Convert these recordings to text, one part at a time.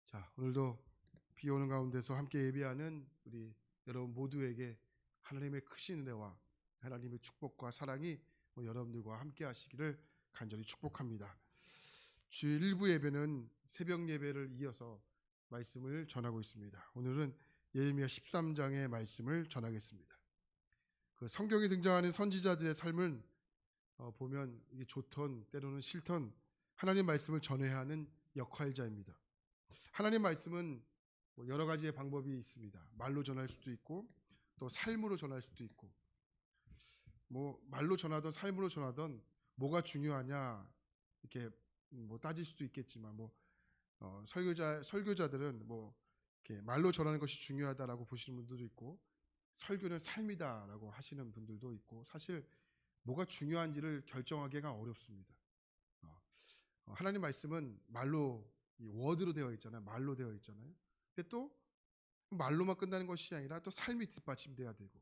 자, 오늘도 비 오는 가운데서 함께 예배하는 우리 여러분 모두에게 하나님의 크신 은혜와 하나님의 축복과 사랑이 여러분들과 함께 하시기를 간절히 축복합니다. 주일 일부 예배는 새벽 예배를 이어서 말씀을 전하고 있습니다. 오늘은 예레미야 13장의 말씀을 전하겠습니다. 그 성경에 등장하는 선지자들의 삶은 보면 이게 좋던 때로는 싫던 하나님 말씀을 전해야 하는 역할자입니다. 하나님 말씀은 여러 가지의 방법이 있습니다. 말로 전할 수도 있고 또 삶으로 전할 수도 있고, 말로 전하던 삶으로 전하던 뭐가 중요하냐 이렇게 따질 수도 있겠지만 설교자들은 이렇게 말로 전하는 것이 중요하다라고 보시는 분들도 있고, 설교는 삶이다라고 하시는 분들도 있고, 사실 뭐가 중요한지를 결정하기가 어렵습니다. 하나님 말씀은 말로, 워드로 되어 있잖아요. 말로 되어 있잖아요. 근데 또 말로만 끝나는 것이 아니라 또 삶이 뒷받침돼야 되고,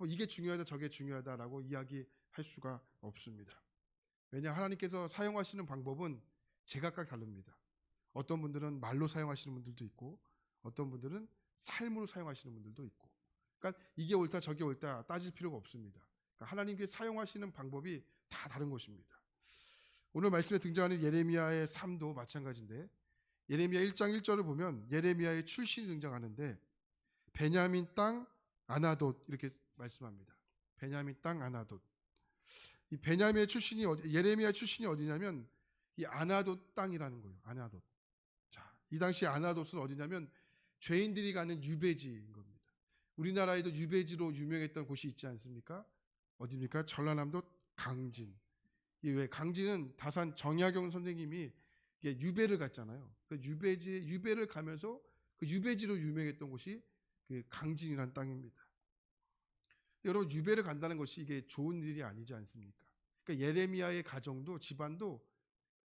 이게 중요하다 저게 중요하다라고 이야기할 수가 없습니다. 왜냐, 하나님께서 사용하시는 방법은 제각각 다릅니다. 어떤 분들은 말로 사용하시는 분들도 있고, 어떤 분들은 삶으로 사용하시는 분들도 있고, 그러니까 이게 옳다 저게 옳다 따질 필요가 없습니다. 그러니까 하나님께 사용하시는 방법이 다 다른 것입니다. 오늘 말씀에 등장하는 예레미야의 삶도 마찬가지인데, 예레미야 1장 1절을 보면 예레미야의 출신이 등장하는데, 베냐민 땅 아나돗 이렇게 말씀합니다. 베냐민 땅 아나돗. 이 베냐민의 출신이 예레미야 출신이 어디냐면 이 아나돗 땅이라는 거예요. 아나돗. 자, 이 당시 아나돗은 어디냐면 죄인들이 가는 유배지인 겁니다. 우리나라에도 유배지로 유명했던 곳이 있지 않습니까? 어디입니까? 전라남도 강진. 왜 강진은 다산 정약용 선생님이 유배를 갔잖아요. 그 유배를 가면서 그 유배지로 유명했던 곳이 그 강진이라는 땅입니다. 여러분, 유배를 간다는 것이 이게 좋은 일이 아니지 않습니까? 그러니까 예레미야의 가정도 집안도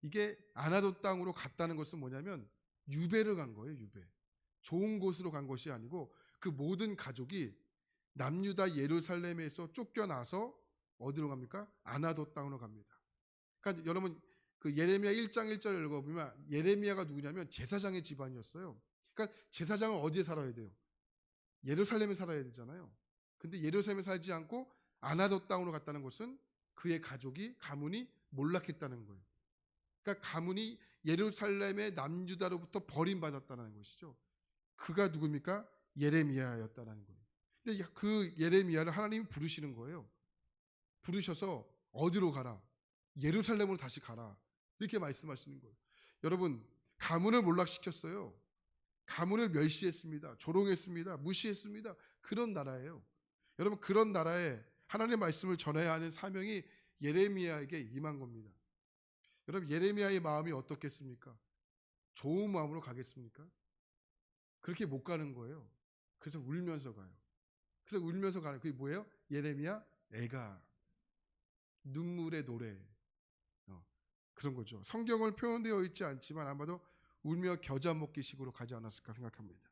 이게 아나돗 땅으로 갔다는 것은 뭐냐면 유배를 간 거예요. 유배. 좋은 곳으로 간 것이 아니고 그 모든 가족이 남유다 예루살렘에서 쫓겨나서 어디로 갑니까? 아나돗 땅으로 갑니다. 그러니까 여러분, 그 예레미야 1장 1절을 읽어보면 예레미야가 누구냐면 제사장의 집안이었어요. 그러니까 제사장은 어디에 살아야 돼요? 예루살렘에 살아야 되잖아요. 근데 예루살렘에 살지 않고 아나돗 땅으로 갔다는 것은 그의 가문이 몰락했다는 거예요. 그러니까 가문이 예루살렘의 남유다로부터 버림받았다는 것이죠. 그가 누굽니까? 예레미야였다는 거예요. 근데 그 예레미야를 하나님이 부르시는 거예요. 부르셔서 어디로 가라? 예루살렘으로 다시 가라. 이렇게 말씀하시는 거예요. 여러분, 가문을 몰락시켰어요. 가문을 멸시했습니다. 조롱했습니다. 무시했습니다. 그런 나라예요. 여러분, 그런 나라에 하나님의 말씀을 전해야 하는 사명이 예레미야에게 임한 겁니다. 여러분, 예레미야의 마음이 어떻겠습니까? 좋은 마음으로 가겠습니까? 그렇게 못 가는 거예요. 그래서 울면서 가요. 그래서 울면서 가는, 그게 뭐예요? 예레미야 애가 눈물의 노래, 그런 거죠. 성경을 표현되어 있지 않지만 아마도 울며 겨자 먹기 식으로 가지 않았을까 생각합니다.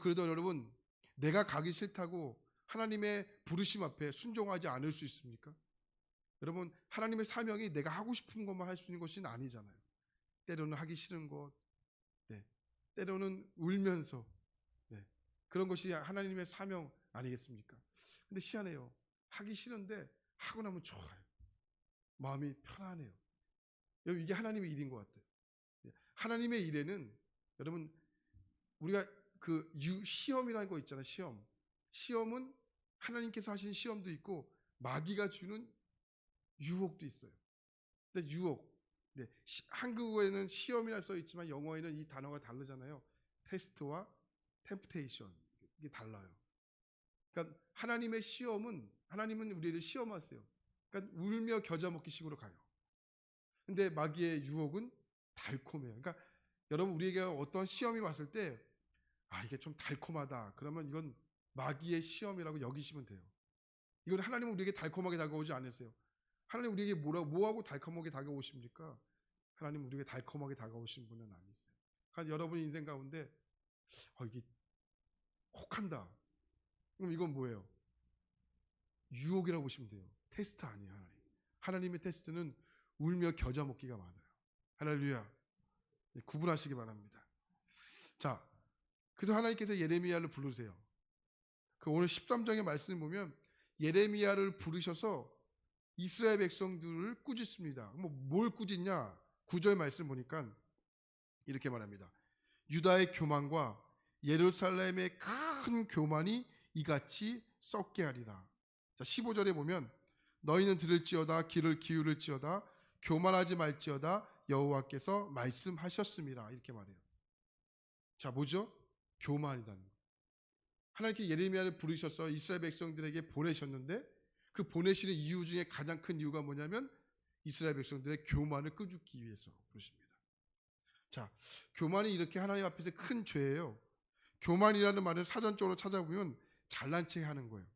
그래도 여러분, 내가 가기 싫다고 하나님의 부르심 앞에 순종하지 않을 수 있습니까? 여러분, 하나님의 사명이 내가 하고 싶은 것만 할 수 있는 것이 아니잖아요. 때로는 하기 싫은 것, 때로는 울면서, 그런 것이 하나님의 사명 아니겠습니까? 근데 희한해요. 하기 싫은데 하고 나면 좋아요. 마음이 편안해요. 여러분, 이게 하나님의 일인 것 같아요. 하나님의 일에는 여러분, 우리가 그 시험이라는 거 있잖아요. 시험은 하나님께서 하신 시험도 있고 마귀가 주는 유혹도 있어요. 근데 유혹, 한국어에는 시험이라 써 있지만 영어에는 이 단어가 다르잖아요. 테스트와 템프테이션, 이게 달라요. 그러니까 하나님의 시험은, 하나님은 우리를 시험하세요. 그러니까 울며 겨자 먹기 식으로 가요. 근데 마귀의 유혹은 달콤해요. 그러니까 여러분, 우리에게 어떤 시험이 왔을 때 이게 좀 달콤하다, 그러면 이건 마귀의 시험이라고 여기시면 돼요. 이건 하나님은 우리에게 달콤하게 다가오지 않으세요. 하나님 우리에게 뭐하고 달콤하게 다가오십니까? 하나님 우리에게 달콤하게 다가오신 분은 아니세요. 그러니까 여러분의 인생 가운데 이게 혹한다, 그럼 이건 뭐예요? 유혹이라고 보시면 돼요. 테스트 아니에요. 하나님의 테스트는 울며 겨자 먹기가 많아요. 할렐루야. 구분하시기 바랍니다. 자, 그래서 하나님께서 예레미야를 부르세요. 그 오늘 13장의 말씀을 보면 예레미야를 부르셔서 이스라엘 백성들을 꾸짖습니다. 뭘 꾸짖냐? 9절 말씀 보니까 이렇게 말합니다. 유다의 교만과 예루살렘의 큰 교만이 이같이 썩게 하리라. 자, 15절에 보면 너희는 들을지어다 귀를 기울일지어다 교만하지 말지어다 여호와께서 말씀하셨습니다. 이렇게 말해요. 자, 뭐죠? 교만이라는 거. 하나님께 예레미야를 부르셔서 이스라엘 백성들에게 보내셨는데 그 보내시는 이유 중에 가장 큰 이유가 뭐냐면 이스라엘 백성들의 교만을 끄집기 위해서 부르십니다. 자, 교만이 이렇게 하나님 앞에서 큰 죄예요. 교만이라는 말을 사전적으로 찾아보면 잘난 체 하는 거예요.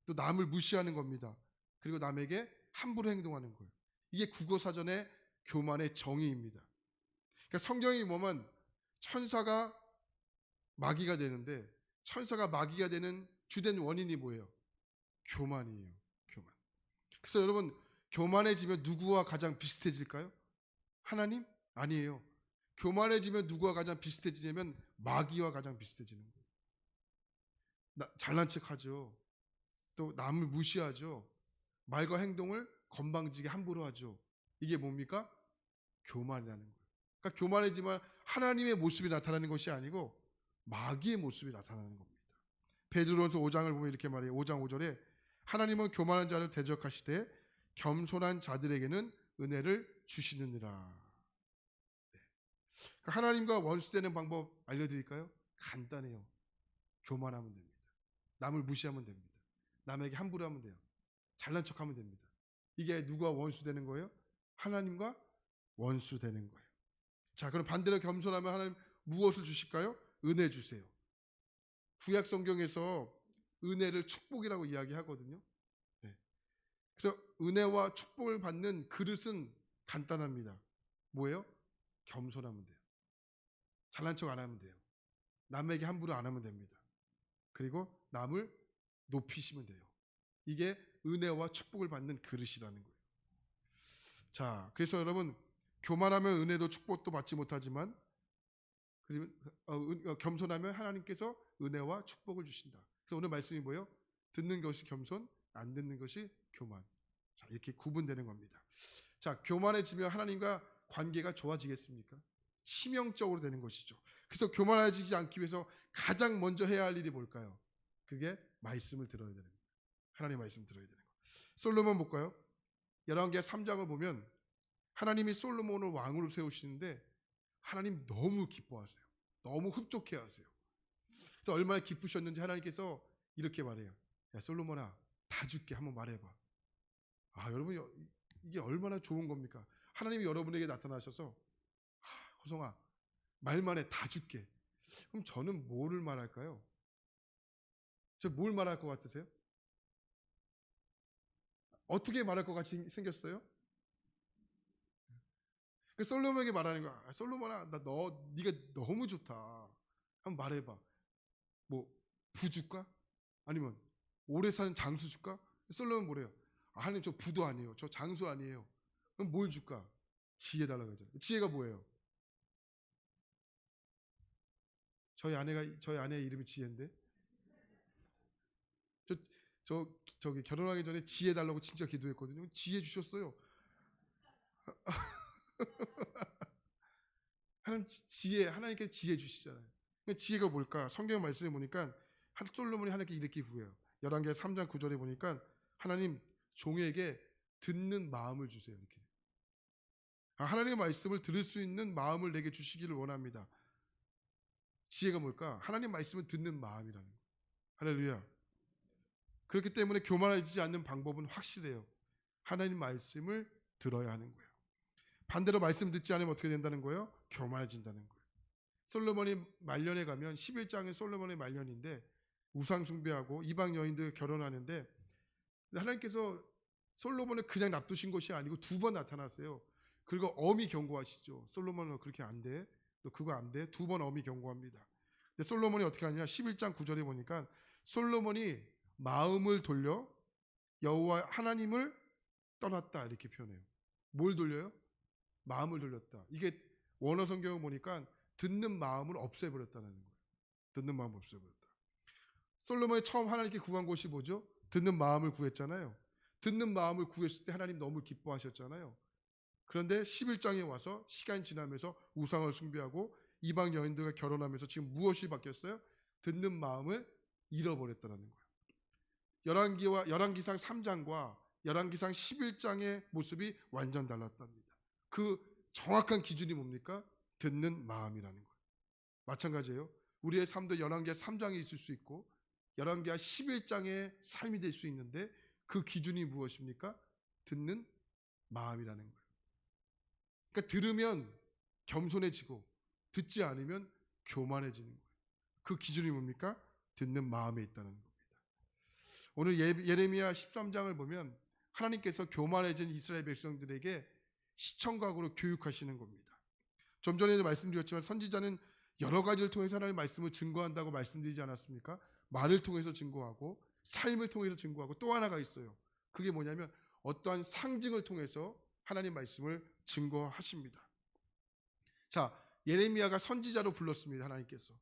또 남을 무시하는 겁니다. 그리고 남에게 함부로 행동하는 거예요. 이게 국어사전의 교만의 정의입니다. 그러니까 성경이 보면 천사가 마귀가 되는데 천사가 마귀가 되는 주된 원인이 뭐예요? 교만이에요. 교만. 그래서 여러분 교만해지면 누구와 가장 비슷해질까요? 하나님? 아니에요. 교만해지면 누구와 가장 비슷해지냐면 마귀와 가장 비슷해지는 거예요. 잘난 척하죠. 또 남을 무시하죠. 말과 행동을 건방지게 함부로 하죠. 이게 뭡니까? 교만이라는 거예요. 그러니까 교만해지만 하나님의 모습이 나타나는 것이 아니고 마귀의 모습이 나타나는 겁니다. 베드로전서 5장을 보면 이렇게 말해요. 5장 5절에 하나님은 교만한 자를 대적하시되 겸손한 자들에게는 은혜를 주시느니라. 그러니까 하나님과 원수되는 방법 알려드릴까요? 간단해요. 교만하면 됩니다. 남을 무시하면 됩니다. 남에게 함부로 하면 돼요. 잘난 척하면 됩니다. 이게 누가 원수되는 거예요? 하나님과 원수되는 거예요. 자, 그럼 반대로 겸손하면 하나님 무엇을 주실까요? 은혜 주세요. 구약 성경에서 은혜를 축복이라고 이야기하거든요. 네. 그래서 은혜와 축복을 받는 그릇은 간단합니다. 뭐예요? 겸손하면 돼요. 잘난 척 안 하면 돼요. 남에게 함부로 안 하면 됩니다. 그리고 남을 높이시면 돼요. 이게 은혜와 축복을 받는 그릇이라는 거예요. 자, 그래서 여러분 교만하면 은혜도 축복도 받지 못하지만 겸손하면 하나님께서 은혜와 축복을 주신다. 그래서 오늘 말씀이 뭐예요? 듣는 것이 겸손, 안 듣는 것이 교만. 자, 이렇게 구분되는 겁니다. 자, 교만해지면 하나님과 관계가 좋아지겠습니까? 치명적으로 되는 것이죠. 그래서 교만해지지 않기 위해서 가장 먼저 해야 할 일이 뭘까요? 그게 말씀을 들어야 되는 거예요. 하나님의 말씀을 들어야 되는 거예요. 솔로몬 볼까요? 열왕기하 3장을 보면 하나님이 솔로몬을 왕으로 세우시는데 하나님 너무 기뻐하세요. 너무 흡족해 하세요. 그래서 얼마나 기쁘셨는지 하나님께서 이렇게 말해요. 야, 솔로몬아, 다 줄게. 한번 말해봐. 아, 여러분 이게 얼마나 좋은 겁니까? 하나님이 여러분에게 나타나셔서 호성아, 말만 해. 다 줄게. 그럼 저는 뭐를 말할까요? 저 뭘 말할 것 같으세요? 어떻게 말할 것 같이 생겼어요? 그 솔로몬에게 말하는 거야. 솔로몬아, 네가 너무 좋다. 한번 말해봐. 뭐 부줄까? 아니면 오래 사는 장수 줄까? 솔로몬 뭐래요? 아, 하나님 저 부도 아니에요. 저 장수 아니에요. 그럼 뭘 줄까? 지혜 달라고 하죠. 지혜가 뭐예요? 저희 아내의 이름이 지혜인데. 저기 결혼하기 전에 지혜 달라고 진짜 기도했거든요. 지혜 주셨어요. 하나님께 지혜 주시잖아요. 지혜가 뭘까? 성경 말씀에 보니까 솔로몬이 하나님께 이렇게 구해요. 열왕기하 3장 9절에 보니까 하나님 종에게 듣는 마음을 주세요. 이렇게. 하나님의 말씀을 들을 수 있는 마음을 내게 주시기를 원합니다. 지혜가 뭘까? 하나님 말씀을 듣는 마음이라는 거예요. 할렐루야. 그렇기 때문에 교만해지지 않는 방법은 확실해요. 하나님 말씀을 들어야 하는 거예요. 반대로 말씀 듣지 않으면 어떻게 된다는 거예요? 교만해진다는 거예요. 솔로몬이 말년에 가면 11장은 솔로몬의 말년인데 우상 숭배하고 이방 여인들 결혼하는데 하나님께서 솔로몬을 그냥 놔두신 것이 아니고 두 번 나타나세요. 그리고 엄히 경고하시죠. 솔로몬은 그렇게 안 돼. 너 그거 안 돼. 두 번 엄히 경고합니다. 근데 솔로몬이 어떻게 하냐? 11장 9절에 보니까 솔로몬이 마음을 돌려 여호와 하나님을 떠났다 이렇게 표현해요. 뭘 돌려요? 마음을 돌렸다. 이게 원어 성경을 보니까 듣는 마음을 없애버렸다는 거예요. 듣는 마음을 없애버렸다. 솔로몬이 처음 하나님께 구한 것이 뭐죠? 듣는 마음을 구했잖아요. 듣는 마음을 구했을 때 하나님 너무 기뻐하셨잖아요. 그런데 11장에 와서 시간이 지나면서 우상을 숭배하고 이방 여인들과 결혼하면서 지금 무엇이 바뀌었어요? 듣는 마음을 잃어버렸다는 거예요. 열왕기상 3장과 열왕기상 11장의 모습이 완전 달랐답니다. 그 정확한 기준이 뭡니까? 듣는 마음이라는 거예요. 마찬가지예요. 우리의 삶도 열왕기하 3장에 있을 수 있고 열왕기하 11장의 삶이 될 수 있는데 그 기준이 무엇입니까? 듣는 마음이라는 거예요. 그러니까 들으면 겸손해지고 듣지 않으면 교만해지는 거예요. 그 기준이 뭡니까? 듣는 마음에 있다는 겁니다. 오늘 예레미야 13장을 보면 하나님께서 교만해진 이스라엘 백성들에게 시청각으로 교육하시는 겁니다. 좀 전에도 말씀드렸지만 선지자는 여러 가지를 통해서 하나님의 말씀을 증거한다고 말씀드리지 않았습니까? 말을 통해서 증거하고 삶을 통해서 증거하고 또 하나가 있어요. 그게 뭐냐면 어떠한 상징을 통해서 하나님 말씀을 증거하십니다. 자, 예레미야가 선지자로 불렀습니다. 하나님께서.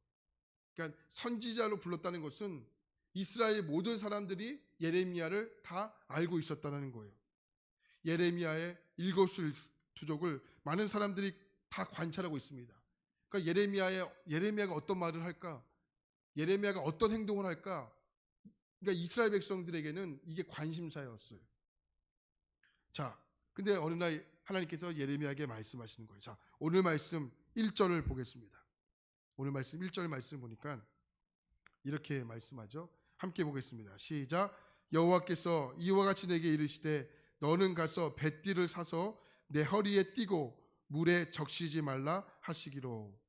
그러니까 선지자로 불렀다는 것은 이스라엘 모든 사람들이 예레미야를 다 알고 있었다는 거예요. 예레미야의 일거수일투족을 많은 사람들이 다 관찰하고 있습니다. 그러니까 예레미야가 어떤 말을 할까? 예레미야가 어떤 행동을 할까? 그러니까 이스라엘 백성들에게는 이게 관심사였어요. 자, 근데 어느 날 하나님께서 예레미야에게 말씀하시는 거예요. 자, 오늘 말씀 1절을 보겠습니다. 오늘 말씀 1절 말씀을 보니까 이렇게 말씀하죠. 함께 보겠습니다. 시작. 여호와께서 이와 같이 내게 이르시되 너는 가서 뱃띠를 사서 내 허리에 띠고 물에 적시지 말라 하시기로.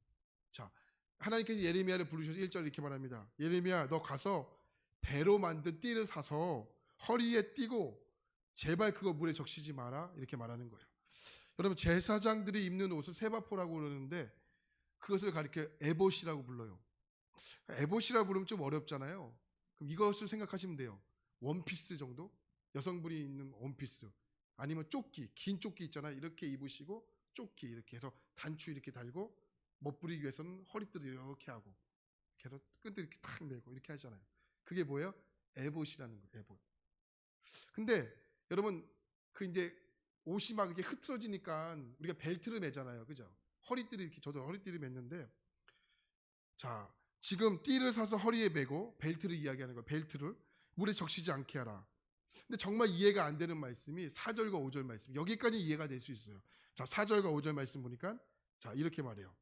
자, 하나님께서 예레미야를 부르셔서 1절 이렇게 말합니다. 예레미야, 너 가서 배로 만든 띠를 사서 허리에 띠고 제발 그거 물에 적시지 마라, 이렇게 말하는 거예요. 여러분, 제사장들이 입는 옷을 세바포라고 그러는데 그것을 가리켜 에봇이라고 불러요. 에봇이라고 부르면 좀 어렵잖아요. 그럼 이것을 생각하시면 돼요. 원피스 정도? 여성분이 입는 원피스. 아니면 조끼, 긴 조끼 있잖아요. 이렇게 입으시고 조끼 이렇게 해서 단추 이렇게 달고 멋부리기 위해서는 허리띠를 이렇게 하고 이렇게 끈도 이렇게 탁 내고 이렇게 하잖아요. 그게 뭐예요? 에봇이라는 거예요. 에봇. 근데 여러분, 그 이제 옷이 막 이렇게 흐트러지니까 우리가 벨트를 매잖아요. 그죠? 허리띠를 이렇게, 저도 허리띠를 맸는데, 자, 지금 띠를 사서 허리에 매고 벨트를 이야기하는 거예요. 벨트를 물에 적시지 않게 하라. 근데 정말 이해가 안 되는 말씀이 4절과 5절 말씀. 여기까지 이해가 될 수 있어요. 자, 4절과 5절 말씀 보니까 자, 이렇게 말해요.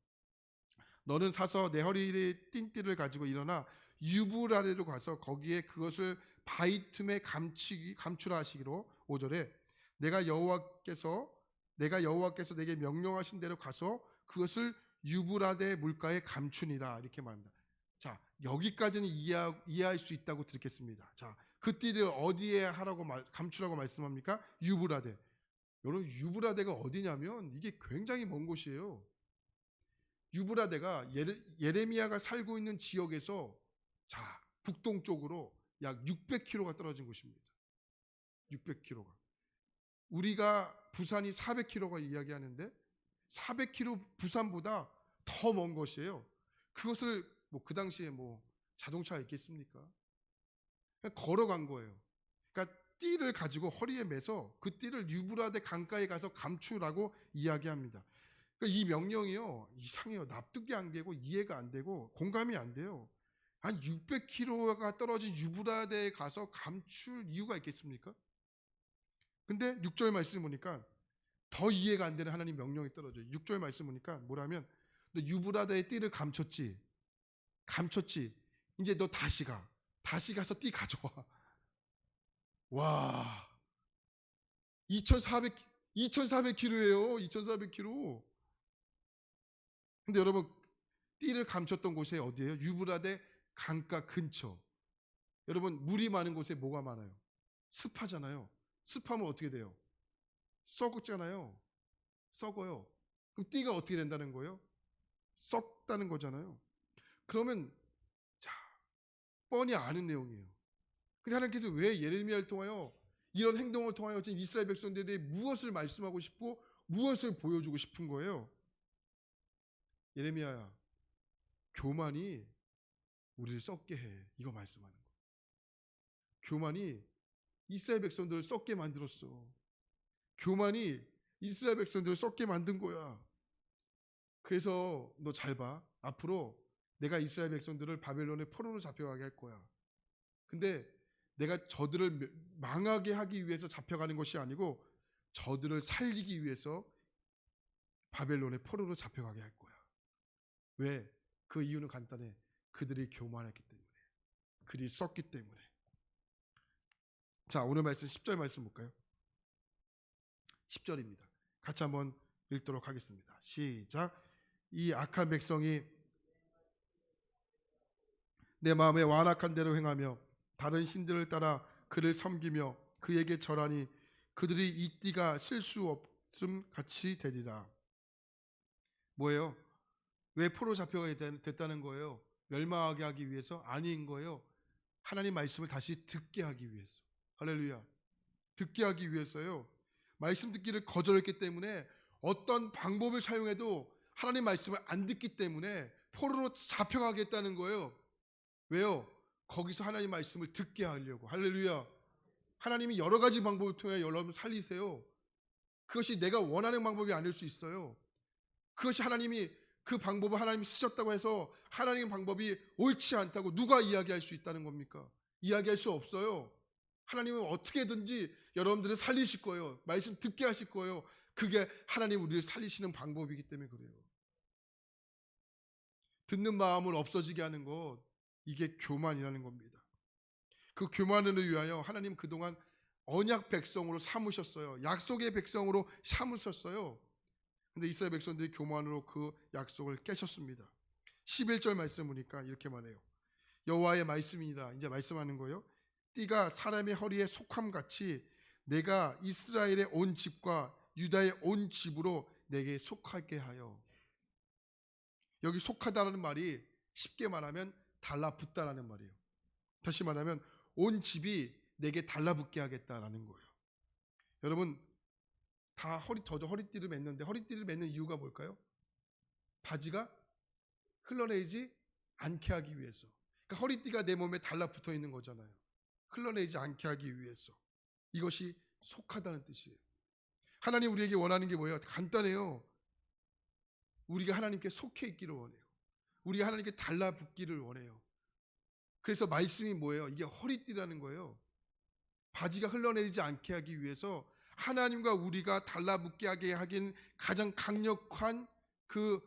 너는 사서 내 허리에 띈 띠를 가지고 일어나 유브라데로 가서 거기에 그것을 바위 틈에 감추라 하시기로. 5절에 내가 여호와께서 내게 명령하신 대로 가서 그것을 유브라데 물가에 감추니라, 이렇게 말합니다. 자, 여기까지는 이해할 수 있다고 듣겠습니다. 자, 그 띠를 어디에 하라고 감추라고 말씀합니까? 유브라데. 여러분, 유브라데가 어디냐면 이게 굉장히 먼 곳이에요. 유브라데가 예레미야가 살고 있는 지역에서 자, 북동쪽으로 약 600km가 떨어진 곳입니다. 600km가. 우리가 부산이 400km가 이야기하는데 400km 부산보다 더 먼 것이에요. 그것을 뭐 그 당시에 뭐 자동차가 있겠습니까? 그냥 걸어간 거예요. 그러니까 띠를 가지고 허리에 매서 그 띠를 유브라데 강가에 가서 감추라고 이야기합니다. 그러니까 이 명령이요, 이상해요. 납득이 안 되고 이해가 안 되고 공감이 안 돼요. 한 600km가 떨어진 유브라데에 가서 감출 이유가 있겠습니까? 근데 6절 말씀 보니까 더 이해가 안 되는 하나님 명령이 떨어져요. 6절 말씀 보니까 뭐라면, 너 유브라데의 띠를 감췄지. 이제 너 다시 가서 띠 가져와. 와, 2400km예요. 2400km. 근데 여러분, 띠를 감췄던 곳이 어디예요? 유브라데 강가 근처. 여러분, 물이 많은 곳에 뭐가 많아요? 습하잖아요. 습하면 어떻게 돼요? 썩었잖아요. 썩어요. 그럼 띠가 어떻게 된다는 거예요? 썩다는 거잖아요. 그러면 자, 뻔히 아는 내용이에요. 근데 하나님께서 왜 예레미야를 통하여 이런 행동을 통하여 지금 이스라엘 백성들에게 무엇을 말씀하고 싶고 무엇을 보여주고 싶은 거예요? 예레미야야, 교만이 우리를 썩게 해. 이거 말씀하는 거예요. 교만이 이스라엘 백성들을 썩게 만들었어. 교만이 이스라엘 백성들을 썩게 만든 거야. 그래서 너 잘 봐. 앞으로 내가 이스라엘 백성들을 바벨론의 포로로 잡혀가게 할 거야. 근데 내가 저들을 망하게 하기 위해서 잡혀가는 것이 아니고 저들을 살리기 위해서 바벨론의 포로로 잡혀가게 할 거야. 왜? 그 이유는 간단해. 그들이 교만했기 때문에. 그들이 썩기 때문에. 자, 오늘 말씀 10절 말씀 볼까요? 10절입니다. 같이 한번 읽도록 하겠습니다. 시작. 이 악한 백성이 내 마음에 완악한 대로 행하며 다른 신들을 따라 그를 섬기며 그에게 절하니 그들이 이 띠가 쓸 수 없음 같이 되리라. 뭐예요? 왜 포로 잡혀가게 됐다는 거예요? 멸망하게 하기 위해서? 아닌 거예요. 하나님 말씀을 다시 듣게 하기 위해서. 할렐루야. 듣게 하기 위해서요. 말씀 듣기를 거절했기 때문에 어떤 방법을 사용해도 하나님 말씀을 안 듣기 때문에 포로로 잡혀가겠다는 거예요. 왜요? 거기서 하나님 말씀을 듣게 하려고. 할렐루야. 하나님이 여러 가지 방법을 통해 여러분 살리세요. 그것이 내가 원하는 방법이 아닐 수 있어요. 그것이 하나님이 그 방법을 하나님이 쓰셨다고 해서 하나님의 방법이 옳지 않다고 누가 이야기할 수 있다는 겁니까? 이야기할 수 없어요. 하나님은 어떻게든지 여러분들을 살리실 거예요. 말씀 듣게 하실 거예요. 그게 하나님 우리를 살리시는 방법이기 때문에 그래요. 듣는 마음을 없어지게 하는 것, 이게 교만이라는 겁니다. 그 교만을 위하여 하나님 그동안 언약 백성으로 삼으셨어요. 약속의 백성으로 삼으셨어요. 근데 이스라엘 백성들이 교만으로 그 약속을 깨셨습니다. 11절 말씀 보니까 이렇게 말해요. 여호와의 말씀이니라. 이제 말씀하는 거예요. 띠가 사람의 허리에 속함 같이 내가 이스라엘의 온 집과 유다의 온 집으로 내게 속하게 하여. 여기 속하다라는 말이 쉽게 말하면 달라붙다라는 말이에요. 다시 말하면 온 집이 내게 달라붙게 하겠다라는 거예요. 여러분 다 저도 허리띠를 맸는데 허리띠를 맺는 이유가 뭘까요? 바지가 흘러내리지 않게 하기 위해서. 그러니까 허리띠가 내 몸에 달라붙어 있는 거잖아요. 흘러내리지 않게 하기 위해서. 이것이 속하다는 뜻이에요. 하나님 우리에게 원하는 게 뭐예요? 간단해요. 우리가 하나님께 속해 있기를 원해요. 우리가 하나님께 달라붙기를 원해요. 그래서 말씀이 뭐예요? 이게 허리띠라는 거예요. 바지가 흘러내리지 않게 하기 위해서 하나님과 우리가 달라붙게 하게 하긴 가장 강력한 그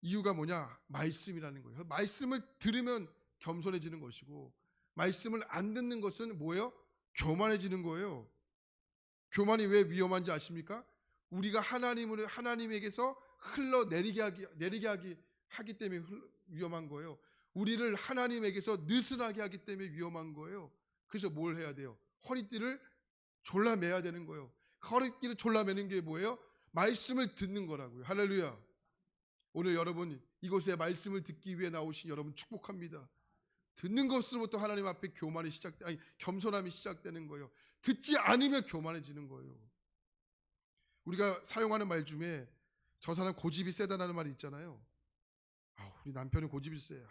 이유가 뭐냐? 말씀이라는 거예요. 말씀을 들으면 겸손해지는 것이고 말씀을 안 듣는 것은 뭐예요? 교만해지는 거예요. 교만이 왜 위험한지 아십니까? 우리가 하나님에게서 흘러내리게 하기 때문에 위험한 거예요. 우리를 하나님에게서 느슨하게 하기 때문에 위험한 거예요. 그래서 뭘 해야 돼요? 허리띠를 졸라매야 되는 거예요. 허리띠를 졸라매는 게 뭐예요? 말씀을 듣는 거라고요. 할렐루야. 오늘 여러분 이곳에 말씀을 듣기 위해 나오신 여러분 축복합니다. 듣는 것으로부터 하나님 앞에 겸손함이 시작되는 거예요. 듣지 않으면 교만해지는 거예요. 우리가 사용하는 말 중에 저 사람 고집이 세다는 말이 있잖아요. 우리 남편은 고집이 세.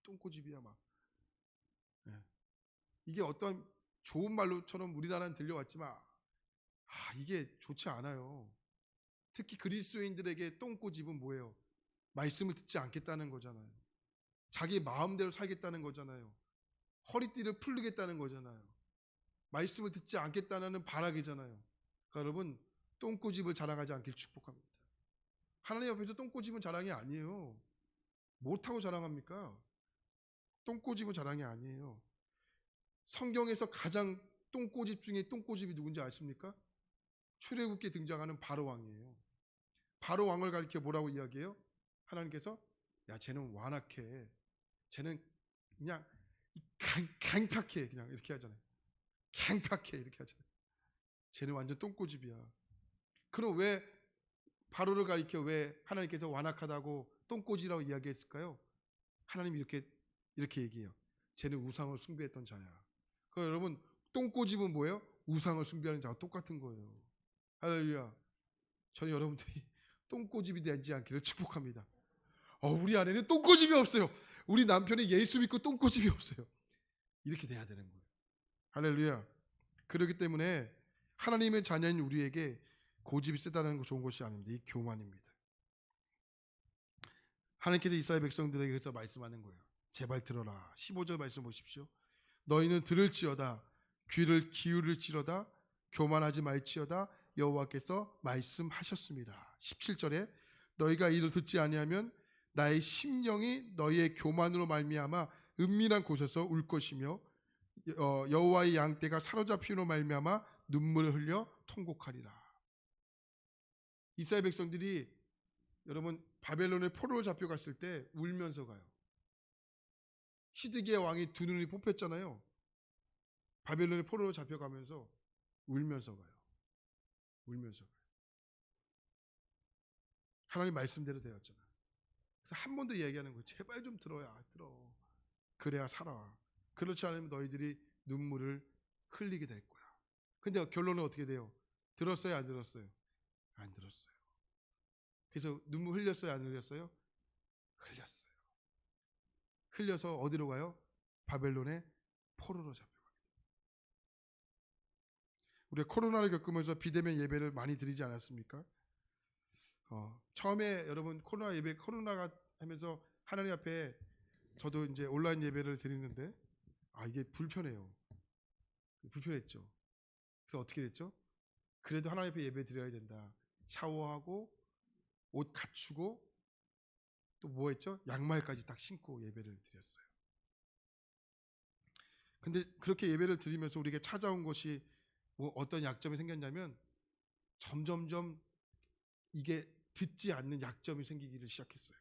똥고집이야 막. 이게 어떤 좋은 말로처럼 우리나라는 들려왔지만 이게 좋지 않아요. 특히 그리스도인들에게 똥고집은 뭐예요? 말씀을 듣지 않겠다는 거잖아요. 자기 마음대로 살겠다는 거잖아요. 허리띠를 풀리겠다는 거잖아요. 말씀을 듣지 않겠다는 바라기잖아요. 그러니까 여러분 똥고집을 자랑하지 않길 축복합니다. 하나님 앞에서 똥고집은 자랑이 아니에요. 못하고 자랑합니까? 똥고집은 자랑이 아니에요. 성경에서 가장 똥고집 중에 똥고집이 누군지 아십니까? 출애굽기에 등장하는 바로왕이에요. 바로왕을 가리켜 뭐라고 이야기해요? 하나님께서 야 쟤는 완악해. 쟤는 그냥 강팍해. 그냥 이렇게 하잖아요. 강팍해 이렇게 하잖아요. 쟤는 완전 똥고집이야. 그럼 왜 바로를 가리켜 왜 하나님께서 완악하다고 똥꼬지라고 이야기했을까요? 하나님이 이렇게 얘기해요. 쟤는 우상을 숭배했던 자야. 그러니까 여러분 똥꼬집은 뭐예요? 우상을 숭배하는 자와 똑같은 거예요. 할렐루야. 저는 여러분들이 똥꼬집이 되지 않기를 축복합니다. 우리 아내는 똥꼬집이 없어요. 우리 남편이 예수 믿고 똥꼬집이 없어요. 이렇게 돼야 되는 거예요. 할렐루야. 그렇기 때문에 하나님의 자녀인 우리에게 고집이 세다는 거 좋은 것이 아닙니다. 이 교만입니다. 하나님께서 이스라엘 백성들에게서 말씀하는 거예요. 제발 들어라. 15절 말씀 보십시오. 너희는 들을지어다 귀를 기울일지어다 교만하지 말지어다 여호와께서 말씀하셨습니다. 17절에 너희가 이를 듣지 아니하면 나의 심령이 너희의 교만으로 말미암아 은밀한 곳에서 울 것이며 여호와의 양떼가 사로잡힘으로 말미암아 눈물을 흘려 통곡하리라. 이스라엘 백성들이 여러분 바벨론의 포로로 잡혀갔을 때 울면서 가요. 시드기야 왕이 두 눈이 뽑혔잖아요. 바벨론의 포로로 잡혀가면서 울면서 가요. 울면서 가요. 하나님 말씀대로 되었잖아. 그래서 한 번 더 이야기하는 거예요. 제발 좀 들어야 들어. 그래야 살아. 그렇지 않으면 너희들이 눈물을 흘리게 될 거야. 근데 결론은 어떻게 돼요? 들었어요? 안 들었어요? 안 들었어요. 그래서 눈물 흘렸어요? 안 흘렸어요? 흘렸어요. 흘려서 어디로 가요? 바벨론의 포로로 잡혀갑니다. 우리가 코로나를 겪으면서 비대면 예배를 많이 드리지 않았습니까? 처음에 여러분 코로나가 하면서 하나님 앞에 저도 이제 온라인 예배를 드리는데 이게 불편해요. 불편했죠. 그래서 어떻게 됐죠? 그래도 하나님 앞에 예배 드려야 된다. 샤워하고 옷 갖추고 또 뭐 했죠? 양말까지 딱 신고 예배를 드렸어요. 근데 그렇게 예배를 드리면서 우리에게 찾아온 것이 뭐 어떤 약점이 생겼냐면 점점점 이게 듣지 않는 약점이 생기기를 시작했어요.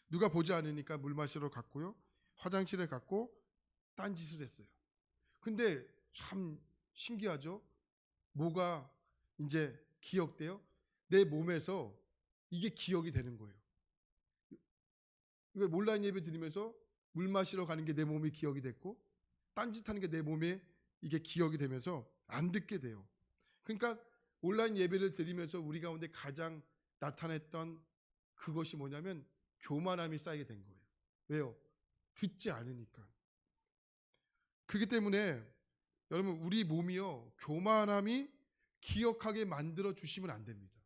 누가 보지 않으니까 물 마시러 갔고요. 화장실에 갔고 딴짓을 했어요. 근데 참 신기하죠? 뭐가 이제 기억돼요? 내 몸에서 이게 기억이 되는 거예요. 온라인 예배 드리면서 물 마시러 가는 게 내 몸이 기억이 됐고 딴짓하는 게 내 몸에 이게 기억이 되면서 안 듣게 돼요. 그러니까 온라인 예배를 드리면서 우리 가운데 가장 나타냈던 그것이 뭐냐면 교만함이 쌓이게 된 거예요. 왜요? 듣지 않으니까. 그렇기 때문에 여러분 우리 몸이요 교만함이 기억하게 만들어 주시면 안 됩니다.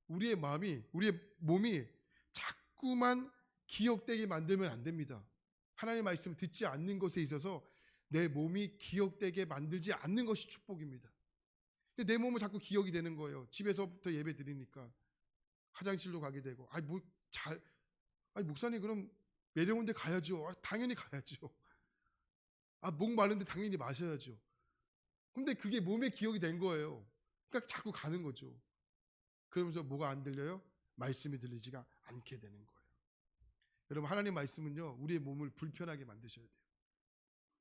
우리의 몸이 자꾸만 기억되게 만들면 안 됩니다. 하나님의 말씀을 듣지 않는 것에 있어서 내 몸이 기억되게 만들지 않는 것이 축복입니다. 근데 내 몸은 자꾸 기억이 되는 거예요. 집에서부터 예배 드리니까 화장실로 가게 되고 목사님 그럼 매력운데 가야죠. 당연히 가야죠. 목 마른데 당연히 마셔야죠. 근데 그게 몸에 기억이 된 거예요. 그러니까 자꾸 가는 거죠. 그러면서 뭐가 안 들려요? 말씀이 들리지가 않게 되는 거예요. 여러분 하나님 말씀은요 우리의 몸을 불편하게 만드셔야 돼요.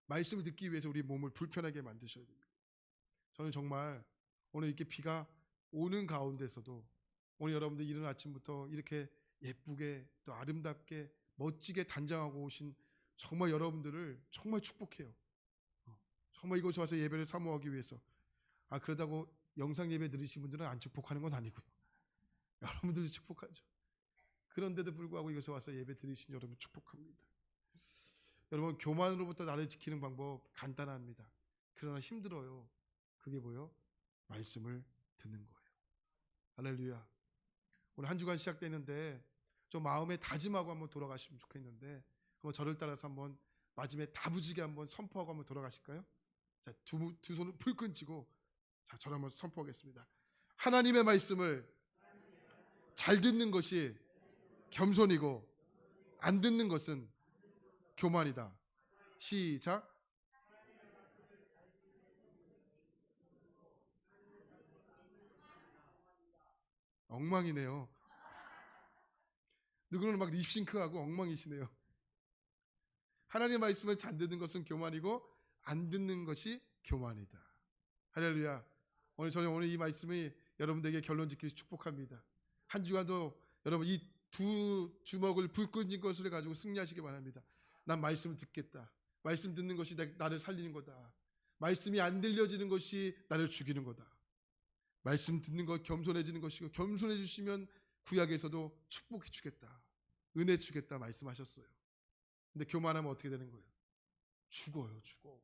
말씀을 듣기 위해서 우리 몸을 불편하게 만드셔야 됩니다. 저는 정말 오늘 이렇게 비가 오는 가운데서도 오늘 여러분들 이른 아침부터 이렇게 예쁘게 또 아름답게 멋지게 단장하고 오신 정말 여러분들을 정말 축복해요. 정말 이곳에 와서 예배를 사모하기 위해서. 그러다고 영상 예배 들으신 분들은 안 축복하는 건 아니고요. 여러분들도 축복하죠. 그런데도 불구하고 이곳에 와서 예배 드리신 여러분 축복합니다. 여러분 교만으로부터 나를 지키는 방법 간단합니다. 그러나 힘들어요. 그게 뭐예요? 말씀을 듣는 거예요. 할렐루야. 오늘 한 주간 시작되는데 좀 마음에 다짐하고 한번 돌아가시면 좋겠는데 한번 저를 따라서 한번 마지막에 다부지게 한번 선포하고 한번 돌아가실까요? 자, 두 손을 불끈 쥐고 자, 저를 한번 선포하겠습니다. 하나님의 말씀을 잘 듣는 것이 겸손이고 안 듣는 것은 교만이다. 시작. 엉망이네요. 누구는 막 립싱크하고 엉망이시네요. 하나님의 말씀을 잘 듣는 것은 교만이고 안 듣는 것이 교만이다. 할렐루야. 오늘 이 말씀이 여러분들에게 결론 짓기를 축복합니다. 한 주간도 여러분 이 두 주먹을 불끈 쥔 것을 가지고 승리하시기 바랍니다. 난 말씀을 듣겠다. 말씀 듣는 것이 나를 살리는 거다. 말씀이 안 들려지는 것이 나를 죽이는 거다. 말씀 듣는 것 겸손해지는 것이고 겸손해 주시면 구약에서도 축복해 주겠다. 은혜 주겠다 말씀하셨어요. 근데 교만하면 어떻게 되는 거예요? 죽어요, 죽어.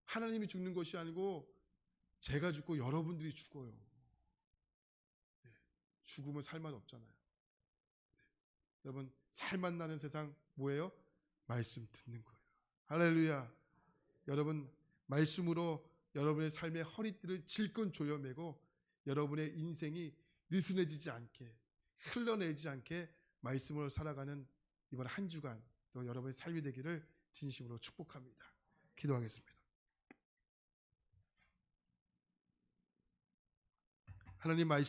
하나님이 죽는 것이 아니고 제가 죽고 여러분들이 죽어요. 죽으면 살맛 없잖아요. 여러분, 살맛 나는 세상 뭐예요? 말씀 듣는 거예요. 할렐루야. 여러분, 말씀으로 여러분의 삶의 허리띠를 질끈 조여매고 여러분의 인생이 느슨해지지 않게, 흘러내지 않게 말씀으로 살아가는 이번 한 주간 또 여러분의 삶이 되기를 진심으로 축복합니다. 기도하겠습니다. 하나님 말씀